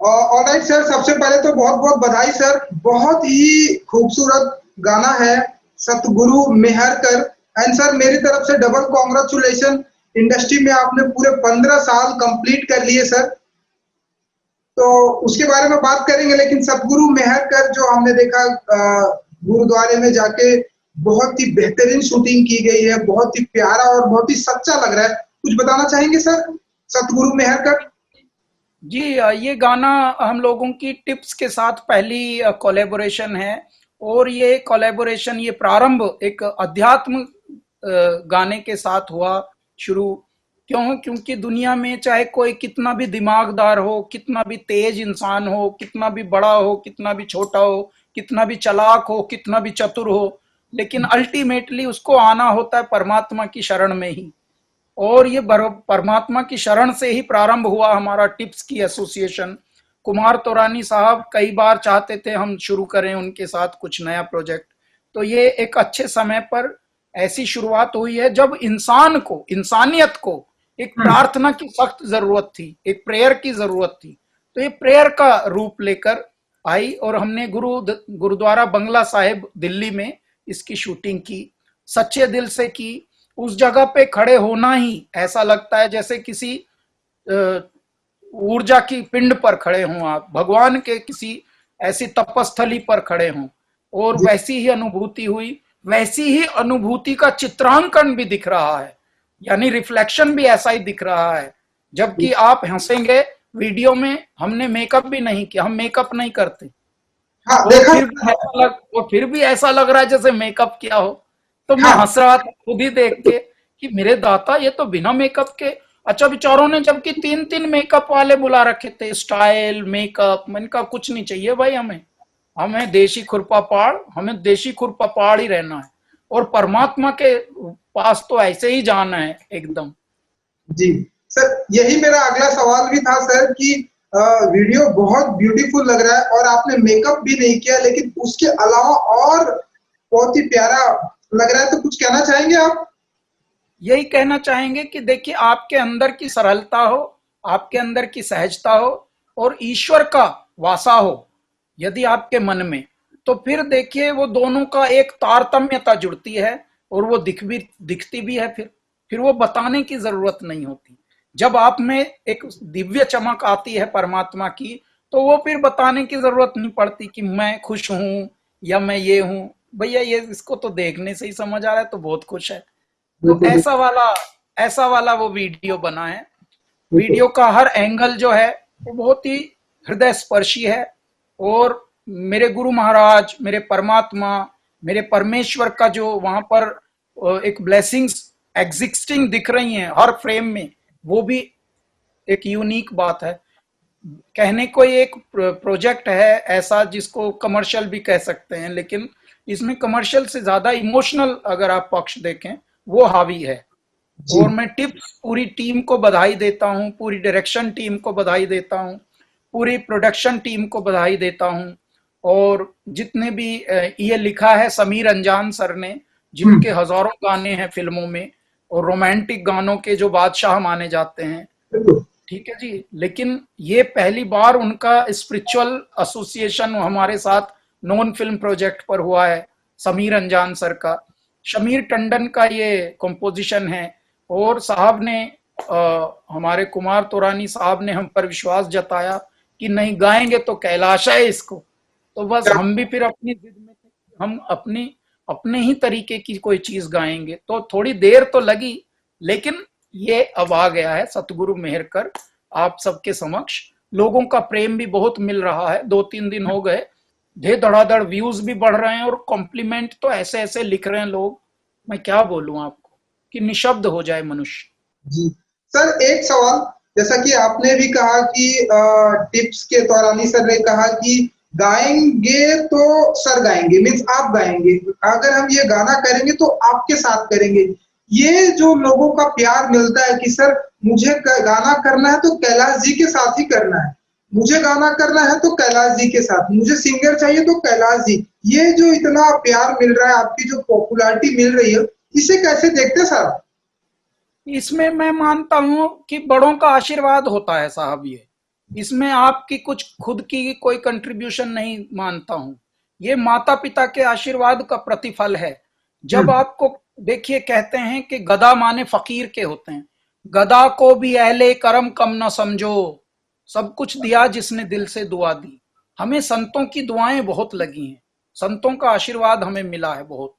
Alright sir, सबसे पहले तो बहुत बहुत बधाई सर। बहुत ही खूबसूरत गाना है, सतगुरु मेहर कर। एंड सर मेरी तरफ से डबल कॉन्ग्रेचुलेशन। इंडस्ट्री में आपने पूरे 15 साल कंप्लीट कर लिए सर। तो उसके बारे में बात करेंगे, लेकिन सतगुरु मेहर कर जो हमने देखा गुरुद्वारे में जाके, बहुत ही बेहतरीन शूटिंग की गई है, बहुत ही प्यारा और बहुत ही सच्चा लग रहा है। कुछ बताना चाहेंगे सर, सतगुरु मेहर कर? जी, ये गाना हम लोगों की टिप्स के साथ पहली कोलैबोरेशन है। और ये कोलैबोरेशन, ये प्रारंभ एक अध्यात्म गाने के साथ हुआ शुरू। क्योंकि दुनिया में चाहे कोई कितना भी दिमागदार हो, कितना भी तेज इंसान हो, कितना भी बड़ा हो, कितना भी छोटा हो, कितना भी चालाक हो, कितना भी चतुर हो, लेकिन अल्टीमेटली उसको आना होता है परमात्मा की शरण में ही। और ये परमात्मा की शरण से ही प्रारंभ हुआ हमारा टिप्स की एसोसिएशन। कुमार तोरानी साहब कई बार चाहते थे हम शुरू करें उनके साथ कुछ नया प्रोजेक्ट। तो ये एक अच्छे समय पर ऐसी शुरुआत हुई है जब इंसान को, इंसानियत को एक प्रार्थना की सख्त जरूरत थी, एक प्रेयर की जरूरत थी। तो ये प्रेयर का रूप लेकर आई और हमने गुरुद्वारा बंगला साहिब दिल्ली में इसकी शूटिंग की, सच्चे दिल से की। उस जगह पे खड़े होना ही ऐसा लगता है जैसे किसी ऊर्जा की पिंड पर खड़े हों, आप भगवान के किसी ऐसी तपस्थली पर खड़े हों। और जी। वैसी ही अनुभूति हुई, वैसी ही अनुभूति का चित्रांकन भी दिख रहा है, यानी रिफ्लेक्शन भी ऐसा ही दिख रहा है। जबकि आप हंसेंगे, वीडियो में हमने मेकअप भी नहीं किया, हम मेकअप नहीं करते। हाँ, और देखा। फिर भी ऐसा लग रहा है जैसे मेकअप किया हो। तो मैं हाँ। हंस रहा था खुद ही देख के कि मेरे दाता, ये तो बिना मेकअप के। अच्छा, बेचारों ने जबकि तीन तीन मेकअप वाले बुला रखे थे, स्टाइल मेकअप। मैंने कहा कुछ नहीं चाहिए भाई, हमें हमें देशी खुरपा पाड़, हमें देशी खुरपा पाड़ ही रहना है। और परमात्मा के पास तो ऐसे ही जाना है एकदम। जी सर, यही मेरा अगला सवाल भी था सर कि वीडियो बहुत ब्यूटीफुल लग रहा है और आपने मेकअप भी नहीं किया, लेकिन उसके अलावा और बहुत ही प्यारा लग रहा है। तो कुछ कहना चाहेंगे आप? यही कहना चाहेंगे कि देखिए, आपके अंदर की सरलता हो, आपके अंदर की सहजता हो, और ईश्वर का वासा हो यदि आपके मन में, तो फिर देखिए वो दोनों का एक तारतम्यता जुड़ती है। और वो दिखती भी है। फिर वो बताने की जरूरत नहीं होती। जब आप में एक दिव्य चमक आती है परमात्मा की, तो वो फिर बताने की जरूरत नहीं पड़ती कि मैं खुश हूं या मैं ये हूं। भैया, ये इसको तो देखने से ही समझ आ रहा है, तो बहुत खुश है। तो बिल्कुल। ऐसा वाला वो वीडियो बना है। बिल्कुल। वीडियो का हर एंगल जो है वो बहुत ही हृदय स्पर्शी है। और मेरे गुरु महाराज, मेरे परमात्मा, मेरे परमेश्वर का जो वहां पर एक ब्लेसिंग्स एग्जिस्टिंग दिख रही हैं हर फ्रेम में, वो भी एक यूनिक बात है। कहने को ये एक प्रोजेक्ट है ऐसा जिसको कमर्शियल भी कह सकते हैं, लेकिन इसमें कमर्शियल से ज्यादा इमोशनल अगर आप पक्ष देखें, वो हावी है। जी। और मैं टिप्स पूरी टीम को बधाई देता हूं, पूरी डायरेक्शन टीम को बधाई देता हूं, पूरी प्रोडक्शन टीम को बधाई देता हूं। और जितने भी ये लिखा है समीर अंजान सर ने, हम्म। जिनके हजारों गाने हैं फिल्मों में, और रोमांटिक गानों के जो बादशाह माने जाते हैं। बिल्कुल। ठीक है जी, लेकिन ये पहली बार उनका स्पिरिचुअल एसोसिएशन हमारे साथ नॉन फिल्म प्रोजेक्ट पर हुआ है, समीर अंजान सर का। शमीर टंडन का ये कंपोजिशन है। और साहब ने हमारे कुमार तोरानी साहब ने हम पर विश्वास जताया कि नहीं, गाएंगे तो कैलाश है इसको। तो बस क्या? हम भी फिर अपनी जिद में थे कि हम अपने ही तरीके की कोई चीज गाएंगे। तो थोड़ी देर तो लगी, लेकिन ये अब आ गया है सतगुरु मेहर कर आप सबके समक्ष। लोगों का प्रेम भी बहुत मिल रहा है, 2-3 दिन हो गए, धे धड़ाधड़ व्यूज भी बढ़ रहे हैं, और कॉम्प्लीमेंट तो ऐसे ऐसे लिख रहे हैं लोग, मैं क्या बोलूं आपको कि निशब्द हो जाए मनुष्य। जी सर, एक सवाल। जैसा कि आपने भी कहा कि टिप्स के दौरान सर ने कहा कि गाएंगे तो सर गाएंगे, मीन्स आप गाएंगे। अगर हम ये गाना करेंगे तो आपके साथ करेंगे। ये जो लोगों का प्यार मिलता है कि सर मुझे गाना करना है तो कैलाश जी के साथ ही करना है, मुझे गाना करना है तो कैलाश जी के साथ, मुझे सिंगर चाहिए तो कैलाश जी। ये जो इतना प्यार मिल रहा है, आपकी जो पॉपुलैरिटी मिल रही है, इसे कैसे देखते सर? इसमें मैं मानता हूं कि बड़ों का आशीर्वाद होता है साहब। ये इसमें आपकी कुछ खुद की कोई कंट्रीब्यूशन नहीं मानता हूं। ये माता पिता के आशीर्वाद का प्रतिफल है। जब हम्म। आपको, देखिए कहते हैं कि गधा माने फकीर के होते हैं, गधा को भी अहले करम कम न समझो, सब कुछ दिया जिसने दिल से दुआ दी। हमें संतों की दुआएं बहुत लगी हैं, संतों का आशीर्वाद हमें मिला है बहुत।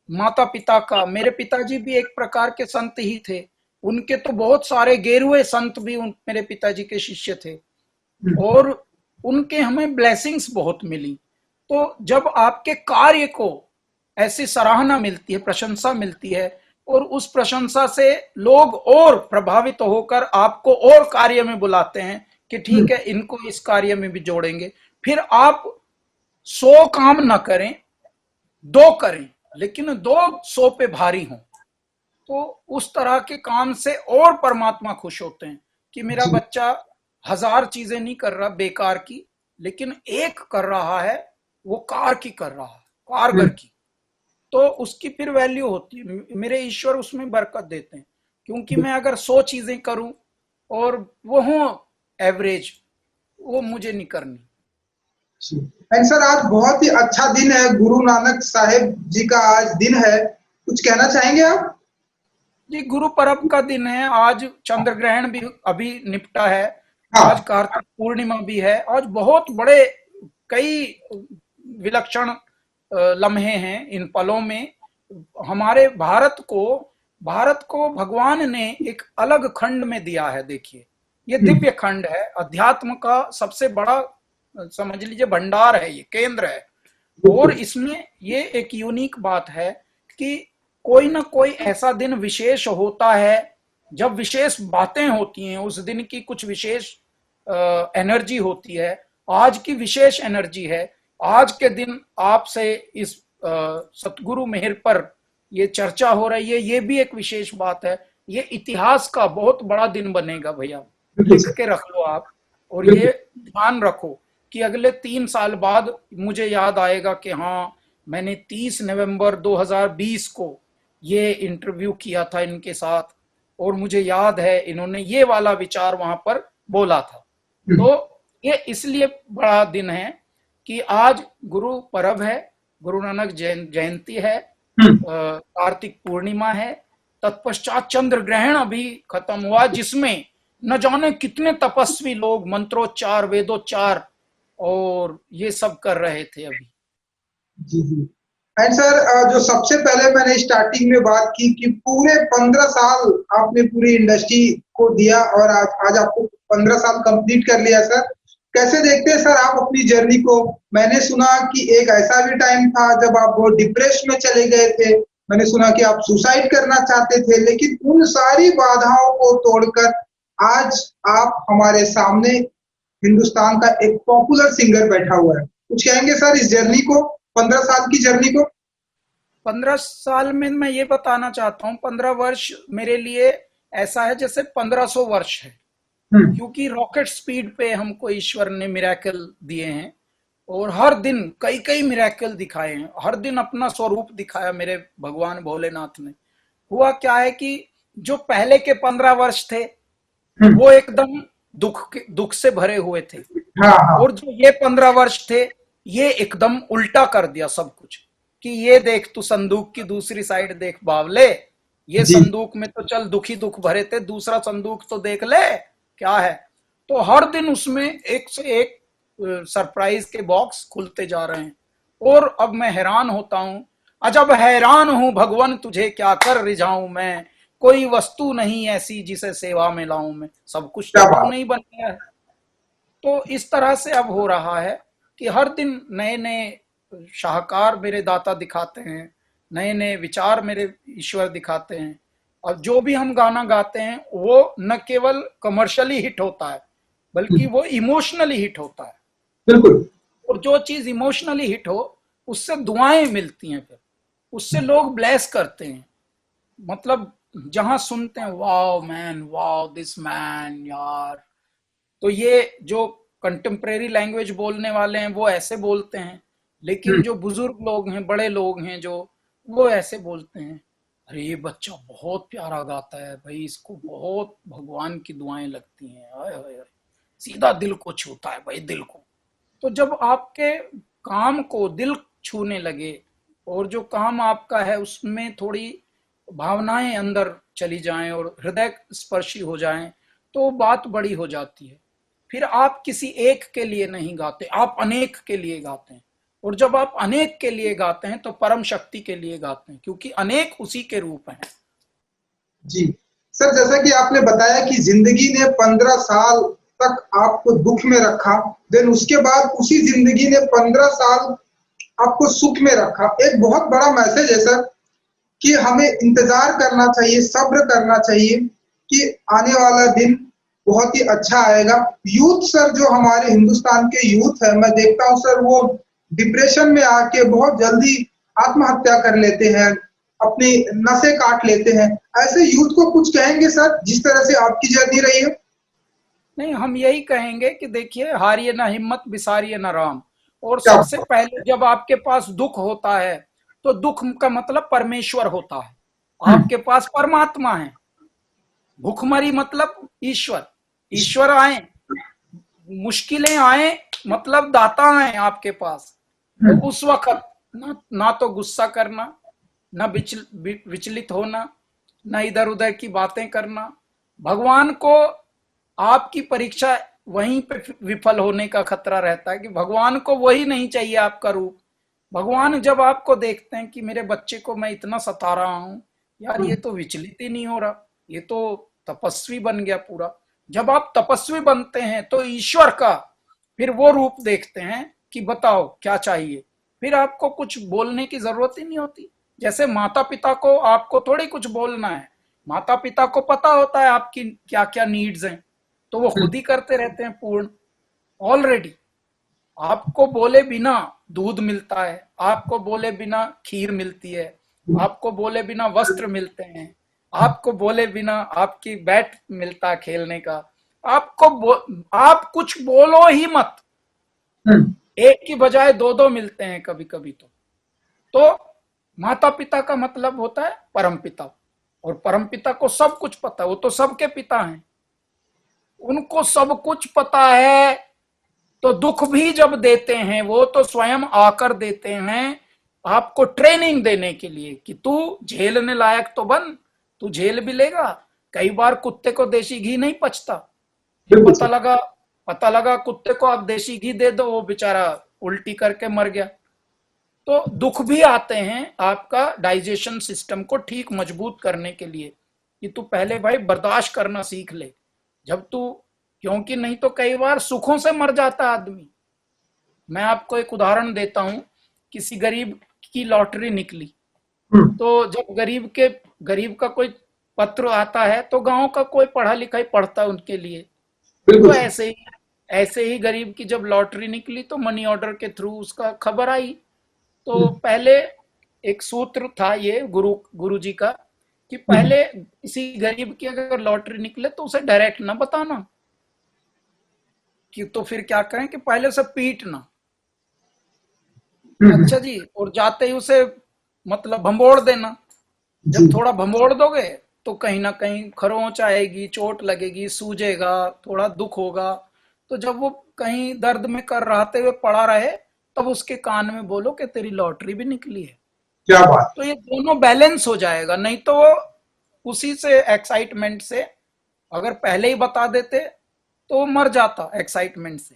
माता पिता का, मेरे पिताजी भी एक प्रकार के संत ही थे, उनके तो बहुत सारे गेरुए संत भी मेरे पिताजी के शिष्य थे, हम्म। और उनके हमें ब्लेसिंग्स बहुत मिली। तो जब आपके कार्य को ऐसी सराहना मिलती है, प्रशंसा मिलती है, और उस प्रशंसा से लोग और प्रभावित होकर आपको और कार्य में बुलाते हैं कि ठीक है इनको इस कार्य में भी जोड़ेंगे, फिर आप 100 काम ना करें, 2 करें, लेकिन 2 100 पे भारी हों। तो उस तरह के काम से और परमात्मा खुश होते हैं कि मेरा जी। बच्चा 1000 चीजें नहीं कर रहा बेकार की, लेकिन एक कर रहा है, वो कार की कर रहा है, कारगर हम्म। की। तो उसकी फिर वैल्यू होती है, मेरे ईश्वर उसमें बरकत देते हैं। क्योंकि मैं अगर 100 चीजें करूं और वो हूं एवरेज, वो मुझे नहीं करनी। एंड सर, आज बहुत ही अच्छा दिन है, गुरु नानक साहेब जी का आज दिन है, कुछ कहना चाहेंगे आप? जी, गुरु पर्व का दिन है आज, चंद्र ग्रहण भी अभी निपटा है, आज हाँ। कार्तिक पूर्णिमा भी है, आज बहुत बड़े कई विलक्षण लम्हे हैं इन पलों में। हमारे भारत को भगवान ने एक अलग खंड में दिया है। देखिए, ये हम्म। दिव्य खंड है, अध्यात्म का सबसे बड़ा समझ लीजिए भंडार है, ये केंद्र है। और बिल्कुल। इसमें ये एक यूनिक बात है कि कोई ना कोई ऐसा दिन विशेष होता है, जब विशेष बातें होती हैं, उस दिन की कुछ विशेष एनर्जी होती है। आज की विशेष एनर्जी है, आज के दिन आपसे इस सतगुरु मेहर पर ये चर्चा हो रही है, ये भी एक विशेष बात है। ये इतिहास का बहुत बड़ा दिन बनेगा भैया, बिल्कुल लिख सर। के रख लो आप। और ये बिल्कुल। ध्यान रखो कि अगले 3 साल बाद मुझे याद आएगा कि हाँ, मैंने 30 नवंबर 2020 को ये इंटरव्यू किया था इनके साथ, और मुझे याद है इन्होंने ये वाला विचार वहां पर बोला था। हम्म। तो ये इसलिए बड़ा दिन है कि आज गुरु पर्व है, गुरु नानक जयंती है, हम्म। कार्तिक पूर्णिमा है, तत्पश्चात चंद्र ग्रहण अभी खत्म हुआ, जिसमें न जाने कितने तपस्वी लोग मंत्रोच्चार, वेदोच्चार और ये सब कर रहे थे अभी। जी जी। एंड सर, जो सबसे पहले मैंने स्टार्टिंग में बात की कि पूरे 15 साल आपने पूरी इंडस्ट्री को दिया, और आज आपको 15 साल कंप्लीट कर लिया सर। कैसे देखते हैं सर आप अपनी जर्नी को? मैंने सुना कि एक ऐसा भी टाइम था जब आप बहुत डिप्रेस में चले गए थे, मैंने सुना कि आप सुसाइड करना चाहते थे, लेकिन उन सारी बाधाओं को तोड़कर आज आप हमारे सामने हिंदुस्तान का एक पॉपुलर सिंगर बैठा हुआ है। कुछ कहेंगे सर इस जर्नी को, 15 साल की जर्नी को? 15 साल में मैं ये बताना चाहता हूँ, 15 वर्ष मेरे लिए ऐसा है जैसे 1500 वर्ष है। हम्म। क्योंकि रॉकेट स्पीड पे हमको ईश्वर ने मिराकल दिए हैं, और हर दिन कई कई मिराकल दिखाए हैं, हर दिन अपना स्वरूप दिखाया मेरे भगवान भोलेनाथ ने। हुआ क्या है कि जो पहले के 15 वर्ष थे हम्म। वो एकदम दुख से भरे हुए थे, हाँ हाँ। और जो ये 15 वर्ष थे ये एकदम उल्टा कर दिया सब कुछ, कि ये देख तू संदूक की दूसरी साइड देख बावले, ये जी। संदूक में तो चल दुख ही दुख भरे थे, दूसरा संदूक तो देख ले क्या है। तो हर दिन उसमें एक से एक सरप्राइज के बॉक्स खुलते जा रहे हैं, और अब मैं हैरान होता हूं, अजब हैरान हूं भगवान तुझे क्या कर रिझाऊं मैं, कोई वस्तु नहीं ऐसी जिसे सेवा में लाऊं मैं, सब कुछ तो क्या तू बात। नहीं बन गया है। तो इस तरह से अब हो रहा है कि हर दिन नए नए शाहकार मेरे दाता दिखाते हैं, नए नए विचार मेरे ईश्वर दिखाते हैं। और जो भी हम गाना गाते हैं वो न केवल कमर्शियली हिट होता है, बल्कि वो इमोशनली हिट होता है। बिल्कुल। और जो चीज इमोशनली हिट हो उससे दुआएं मिलती हैं, फिर उससे लोग ब्लेस करते हैं। मतलब जहां सुनते हैं wow man, wow this man यार, तो ये जो कंटेम्प्रेरी लैंग्वेज बोलने वाले हैं वो ऐसे बोलते हैं, लेकिन हम्म। जो बुजुर्ग लोग हैं, बड़े लोग हैं जो, वो ऐसे बोलते हैं, अरे ये बच्चा बहुत प्यारा गाता है भाई, इसको बहुत भगवान की दुआएं लगती हैं, हाय हाय हाय। सीधा दिल को छूता है भाई, दिल को। तो जब आपके काम को दिल छूने लगे और जो काम आपका है उसमें थोड़ी भावनाएं अंदर चली जाएं और हृदय स्पर्शी हो जाएं, तो बात बड़ी हो जाती है। फिर आप किसी एक के लिए नहीं गाते, आप अनेक के लिए गाते हैं। और जब आप अनेक के लिए गाते हैं तो परम शक्ति के लिए गाते हैं, क्योंकि अनेक उसी के रूप हैं। जी सर, जैसा कि आपने बताया कि जिंदगी ने 15 साल तक आपको दुख में रखा, देन उसके बाद उसी जिंदगी ने 15 साल आपको सुख में रखा। एक बहुत बड़ा मैसेज है सर कि हमें इंतजार करना चाहिए, सब्र करना चाहिए कि आने वाला दिन बहुत ही अच्छा आएगा। यूथ सर, जो हमारे हिंदुस्तान के यूथ है, मैं देखता हूँ सर, वो डिप्रेशन में आके बहुत जल्दी आत्महत्या कर लेते हैं, अपनी नसें काट लेते हैं। ऐसे यूथ को कुछ कहेंगे सर, जिस तरह से आपकी जर्नी रही है? नहीं, हम यही कहेंगे कि देखिए, हारिए ना हिम्मत, बिसारिए ना राम। और क्या सबसे पहले जब आपके पास दुख होता है तो दुख का मतलब परमेश्वर होता है, हम्म, आपके पास परमात्मा है। भूखमरी मतलब ईश्वर, ईश्वर आए, मुश्किलें आए मतलब दाता आए आपके पास। तो हम्म, उस वक्त ना तो गुस्सा करना, ना विचलित होना, ना इधर उधर की बातें करना। भगवान को आपकी परीक्षा वहीं पे विफल होने का खतरा रहता है कि भगवान को वही नहीं चाहिए आपका रूप। भगवान जब आपको देखते हैं कि मेरे बच्चे को मैं इतना सता रहा हूं, यार ये तो विचलित ही नहीं हो रहा, ये तो तपस्वी बन गया पूरा। जब आप तपस्वी बनते हैं तो ईश्वर का फिर वो रूप देखते हैं कि बताओ क्या चाहिए। फिर आपको कुछ बोलने की जरूरत ही नहीं होती। जैसे माता पिता को आपको थोड़ी कुछ बोलना है, माता पिता को पता होता है आपकी क्या क्या नीड्स हैं, तो वो हम्म, खुद ही करते रहते हैं पूर्ण। ऑलरेडी आपको बोले बिना दूध मिलता है, आपको बोले बिना खीर मिलती है, आपको बोले बिना वस्त्र मिलते हैं, आपको बोले बिना आपकी बैट मिलता है खेलने का। आप कुछ बोलो ही मत, हम्म, एक की बजाय दो दो मिलते हैं कभी कभी। तो माता पिता का मतलब होता है परम पिता, और परम पिता को सब कुछ पता है, वो तो सबके पिता हैं, उनको सब कुछ पता है। तो दुख भी जब देते हैं वो तो स्वयं आकर देते हैं आपको ट्रेनिंग देने के लिए कि तू झेलने लायक तो बन, तू झेल भी लेगा। कई बार कुत्ते को देसी घी नहीं पचता, फिर बिल्कुल सर। पता लगा कुत्ते को आप देसी घी दे दो, वो बेचारा उल्टी करके मर गया। तो दुख भी आते हैं आपका डाइजेशन सिस्टम को ठीक मजबूत करने के लिए कि तू पहले भाई बर्दाश्त करना सीख ले। जब तू, क्योंकि नहीं तो कई बार सुखों से मर जाता आदमी। मैं आपको एक उदाहरण देता हूं, किसी गरीब की लॉटरी निकली, हम्म, तो जब गरीब का कोई पत्र आता है तो गांव का कोई पढ़ा लिखा ही पढ़ता है उनके लिए। बिल्कुल तो सर। ऐसे ही गरीब की जब लॉटरी निकली तो मनी ऑर्डर के थ्रू उसका खबर आई। तो पहले एक सूत्र था ये गुरु जी का कि हम्म, पहले किसी गरीब की अगर लॉटरी निकले तो उसे डायरेक्ट ना बताना, कि तो फिर क्या करें कि पहले उसे पीटना। हम्म, अच्छा जी, और जाते ही उसे मतलब भंबोड़ देना। जी जब थोड़ा भंबोड़ दोगे तो कहीं ना कहीं खरोंच आएगी, चोट लगेगी, सूजेगा, थोड़ा दुख होगा। तो जब वो कहीं दर्द में कर रहते हुए पड़ा रहे, तब उसके कान में बोलो कि तेरी लॉटरी भी निकली है। क्या बात तो ये दोनों बैलेंस हो जाएगा। नहीं तो वो उसी से एक्साइटमेंट से अगर पहले ही बता देते तो वो मर जाता एक्साइटमेंट से।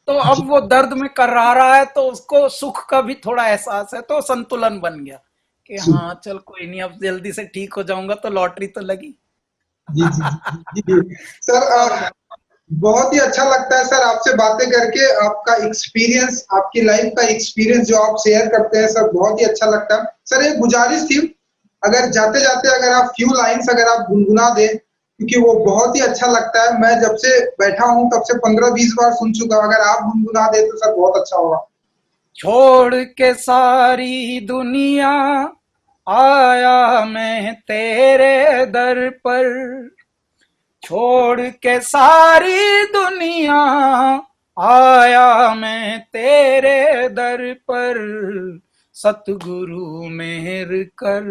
तो है जी। अब वो दर्द में कर रहा है तो उसको सुख का भी थोड़ा एहसास है, तो संतुलन बन गया कि जी हाँ चल कोई नहीं, अब जल्दी से ठीक हो जाऊंगा तो लॉटरी तो लगी। जी जी जी जी जी। सर, सब बात। बहुत ही अच्छा लगता है सर आपसे बातें करके। आपका एक्सपीरियंस, आपकी लाइफ का एक्सपीरियंस जो आप शेयर करते हैं सर, बहुत ही अच्छा लगता है। सर, एक गुजारिश थी, अगर जाते जाते अगर आप फ्यू लाइंस अगर आप गुनगुना दें, क्योंकि वो बहुत ही अच्छा लगता है। मैं जब से बैठा हूं तब से 15-20 बार सुन चुका हूं। अगर आप गुनगुना दे तो सर बहुत अच्छा होगा। छोड़ के सारी दुनिया आया मैं तेरे दर पर, छोड़ के सारी दुनिया आया मैं तेरे दर पर, सतगुरु मेहर कर,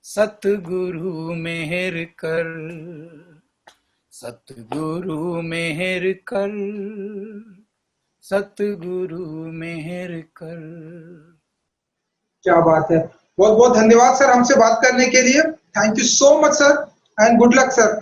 सतगुरु मेहर कर, सतगुरु मेहर कर, सतगुरु मेहर कर। क्या बात है, बहुत बहुत धन्यवाद सर हमसे बात करने के लिए। Thank you so much sir and good luck sir.